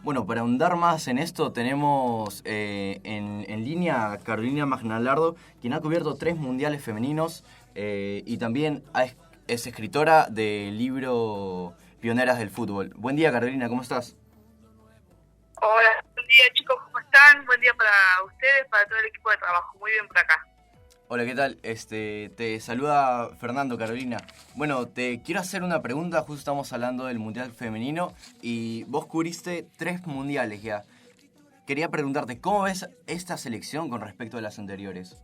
Bueno, para ahondar más en esto, tenemos en línea a Carolina Magnalardo, quien ha cubierto 3 mundiales femeninos y también es escritora del libro Pioneras del Fútbol. Buen día, Carolina, ¿cómo estás? Hola, buen día chicos, ¿cómo están? Buen día para ustedes, para todo el equipo de trabajo. Muy bien por acá. Hola, ¿qué tal? Te saluda Fernando, Carolina. Bueno, te quiero hacer una pregunta, justo estamos hablando del Mundial Femenino y vos cubriste 3 mundiales ya. Quería preguntarte, ¿cómo ves esta selección con respecto a las anteriores?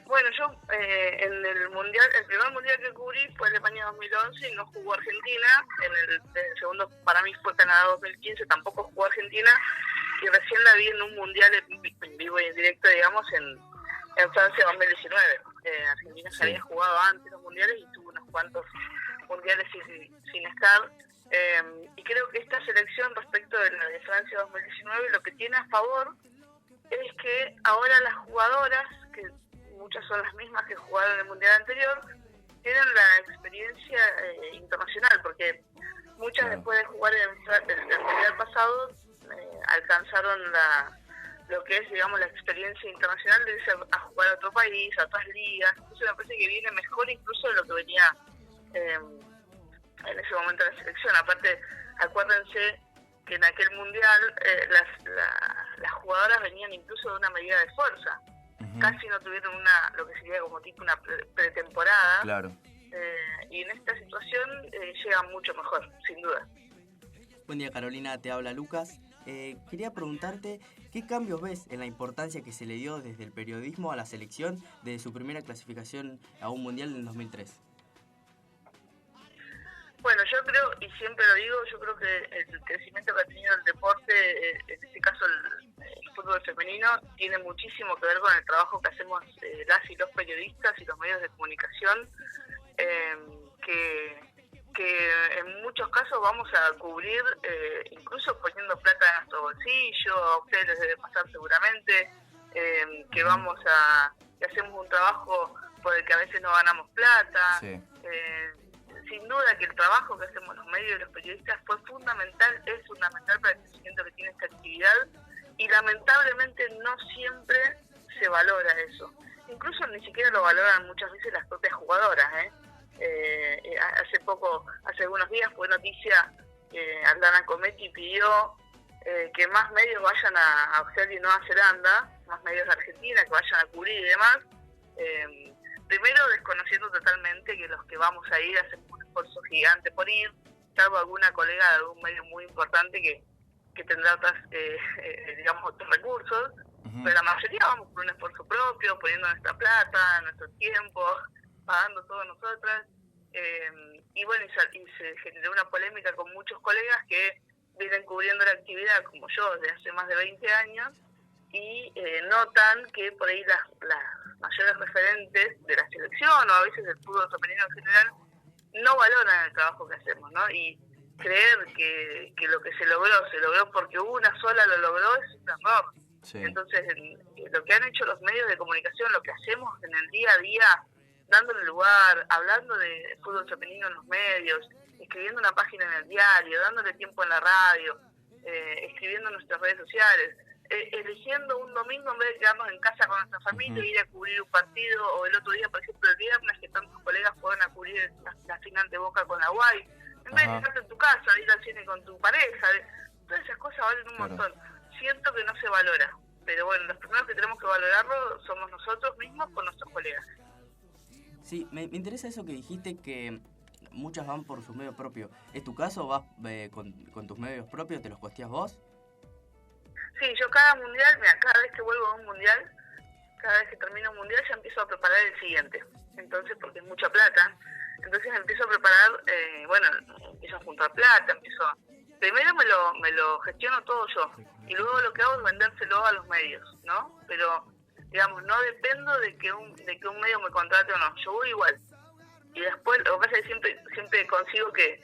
Bueno, yo en el mundial, el primer mundial que cubrí fue Alemania 2011 y no jugó Argentina. El segundo para mí fue Canadá 2015, tampoco jugó Argentina. Y recién la vi en un mundial en vivo y en directo, digamos, en Francia 2019. Argentina se había jugado antes los mundiales y tuvo unos cuantos mundiales sin estar. Y creo que esta selección respecto de la de Francia 2019 lo que tiene a favor es que ahora las jugadoras, que muchas son las mismas que jugaron en el mundial anterior, tienen la experiencia internacional, porque muchas después de jugar el mundial pasado alcanzaron lo que es, digamos, la experiencia internacional de irse a jugar a otro país, a otras ligas. Entonces me parece que viene mejor incluso de lo que venía en ese momento de la selección. Aparte, acuérdense que en aquel mundial las jugadoras venían incluso de una medida de fuerza. Uh-huh. Casi no tuvieron lo que sería como tipo una pretemporada. Claro. Y en esta situación llegan mucho mejor, sin duda. Buen día, Carolina, te habla Lucas. Quería preguntarte, ¿qué cambios ves en la importancia que se le dio desde el periodismo a la selección de su primera clasificación a un mundial en 2003? Bueno, yo creo, y siempre lo digo, yo creo que el crecimiento que ha tenido el deporte, en este caso el fútbol femenino, tiene muchísimo que ver con el trabajo que hacemos las y los periodistas y los medios de comunicación, que en muchos casos vamos a cubrir, incluso poniendo plata en nuestro bolsillo, a ustedes les debe pasar seguramente, que hacemos un trabajo por el que a veces no ganamos plata. Sí. Sin duda que el trabajo que hacemos los medios y los periodistas es fundamental para el crecimiento que tiene esta actividad, y lamentablemente no siempre se valora eso. Incluso ni siquiera lo valoran muchas veces las propias jugadoras. Hace algunos días fue noticia que Aldana Cometti pidió que más medios vayan a Australia y Nueva Zelanda, más medios de Argentina, que vayan a cubrir y demás. Primero, desconociendo totalmente que los que vamos a ir hacemos un esfuerzo gigante por ir, salvo alguna colega de algún medio muy importante que tendrá otros recursos, uh-huh. Pero la mayoría vamos por un esfuerzo propio, poniendo nuestra plata, nuestro tiempo, pagando todo nosotras, y bueno, y se generó una polémica con muchos colegas que vienen cubriendo la actividad como yo desde hace más de 20 años, y notan que por ahí las mayores referentes de la selección o a veces del fútbol femenino en general no valoran el trabajo que hacemos, ¿no? Y creer que lo que se logró porque una sola lo logró es un error. Sí. Entonces, lo que han hecho los medios de comunicación, lo que hacemos en el día a día, dándole lugar, hablando de fútbol femenino en los medios, escribiendo una página en el diario, dándole tiempo en la radio, escribiendo en nuestras redes sociales, eligiendo un domingo en vez de quedarnos en casa con nuestra familia e ir a cubrir un partido, o el otro día, por ejemplo, el viernes, que tantos colegas fueron a cubrir la final de Boca con la Guay, en vez de quedarte en tu casa, ir al cine con tu pareja, todas esas cosas valen un montón. Siento que no se valora, pero bueno, los primeros que tenemos que valorarlo somos nosotros mismos con nuestros colegas. Sí, me interesa eso que dijiste, que muchas van por sus medios propios. ¿Es tu caso? ¿Vas con tus medios propios? ¿Te los costeas vos? Sí, yo cada vez que vuelvo a un mundial, cada vez que termino un mundial ya empiezo a preparar el siguiente. Entonces, porque es mucha plata, entonces empiezo a preparar, empiezo a juntar plata, primero me lo gestiono todo yo, y luego lo que hago es vendérselo a los medios, ¿no? Pero, digamos, no dependo de que un medio me contrate o no, yo voy igual. Y después, lo que pasa es que siempre consigo que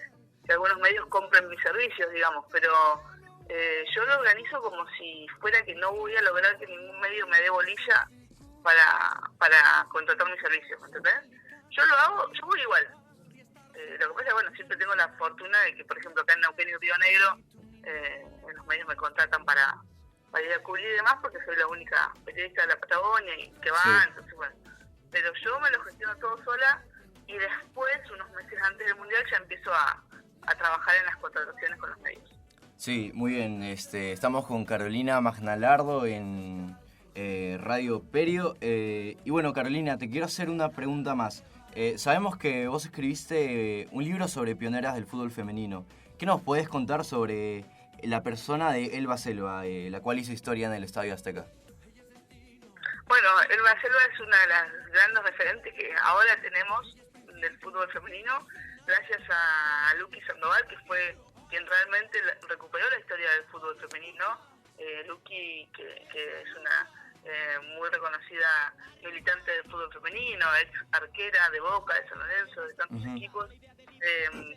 algunos medios compren mis servicios, digamos, pero yo lo organizo como si fuera que no voy a lograr que ningún medio me dé bolilla para contratar mis servicios, ¿me entendés? Yo voy igual. Lo que pasa es que, siempre tengo la fortuna de que, por ejemplo, acá en Neuquén y Río Negro contratan para ir a cubrir y demás, porque soy la única periodista de la Patagonia y que va, Sí. entonces bueno. Pero yo me lo gestiono todo sola y después, unos meses antes del Mundial, ya empiezo a trabajar en las contrataciones con los medios. Sí, muy bien. Estamos con Carolina Magnalardo en Radio Perio. Y bueno, Carolina, te quiero hacer una pregunta más. Sabemos que vos escribiste un libro sobre pioneras del fútbol femenino. ¿Qué nos podés contar sobre la persona de Elba Selva, la cual hizo historia en el Estadio Azteca? Bueno, Elba Selva es una de las grandes referentes que ahora tenemos del fútbol femenino, gracias a Luqui Sandoval, que fue quien realmente recuperó la historia del fútbol femenino. Luqui, que es una muy reconocida militante del fútbol femenino, ex arquera de Boca, de San Lorenzo, de tantos equipos.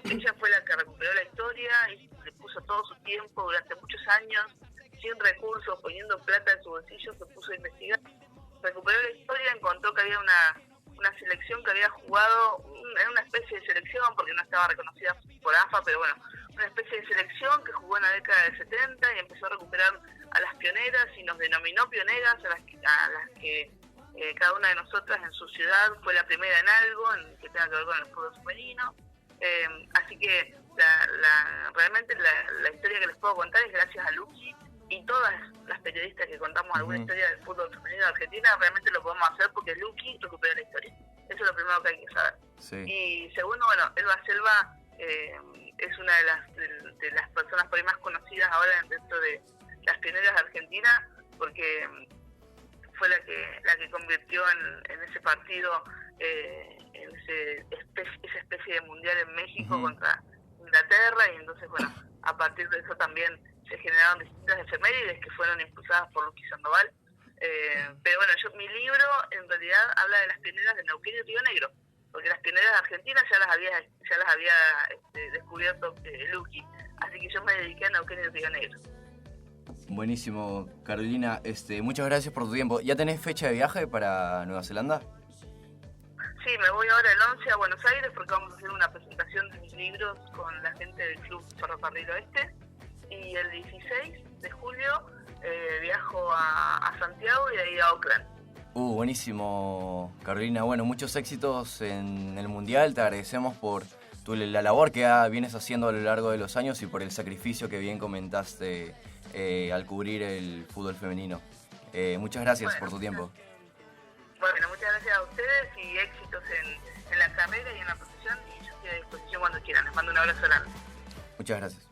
Ella fue la que recuperó la historia y le puso todo su tiempo durante muchos años, sin recursos, poniendo plata en su bolsillo, se puso a investigar. Recuperó la historia, encontró que había una selección que había jugado en una especie de selección, porque no estaba reconocida por AFA, pero bueno, una especie de selección que jugó en la década del 70 y empezó a recuperar a las pioneras y nos denominó pioneras, a las que cada una de nosotras en su ciudad fue la primera en algo en que tenga que ver con el fútbol femenino. Así que realmente la historia que les puedo contar es gracias a Luqui, y todas las periodistas que contamos alguna historia del fútbol femenino de Argentina realmente lo podemos hacer porque Luqui recupera la historia. Eso es lo primero que hay que saber. Sí. Y segundo, bueno, Elba Selva es una de las personas por ahí más conocidas ahora dentro de las pioneras de Argentina, porque fue la que convirtió en ese partido, en esa especie de mundial en México contra Inglaterra, y entonces, bueno, a partir de eso también se generaron distintas efemérides que fueron impulsadas por Luqui Sandoval. Pero bueno, mi libro en realidad habla de las pioneras de Neuquén y Río Negro, porque las pioneras argentinas ya las había descubierto Luqui, así que yo me dediqué a Neuquén y Río Negro. Buenísimo, Carolina. Muchas gracias por tu tiempo. ¿Ya tenés fecha de viaje para Nueva Zelanda? Sí, me voy ahora el 11 a Buenos Aires porque vamos a hacer una presentación de mis libros con la gente del Club Ferrocarril Oeste. Y el 16 de julio viajo a Santiago y de ahí a Auckland. Buenísimo, Carolina. Bueno, muchos éxitos en el Mundial. Te agradecemos por la labor que vienes haciendo a lo largo de los años y por el sacrificio que bien comentaste al cubrir el fútbol femenino. Muchas gracias por tu tiempo. Bueno, muchas gracias a ustedes y éxitos en la carrera y en la profesión. Y yo estoy a disposición cuando quieran. Les mando un abrazo grande. Muchas gracias.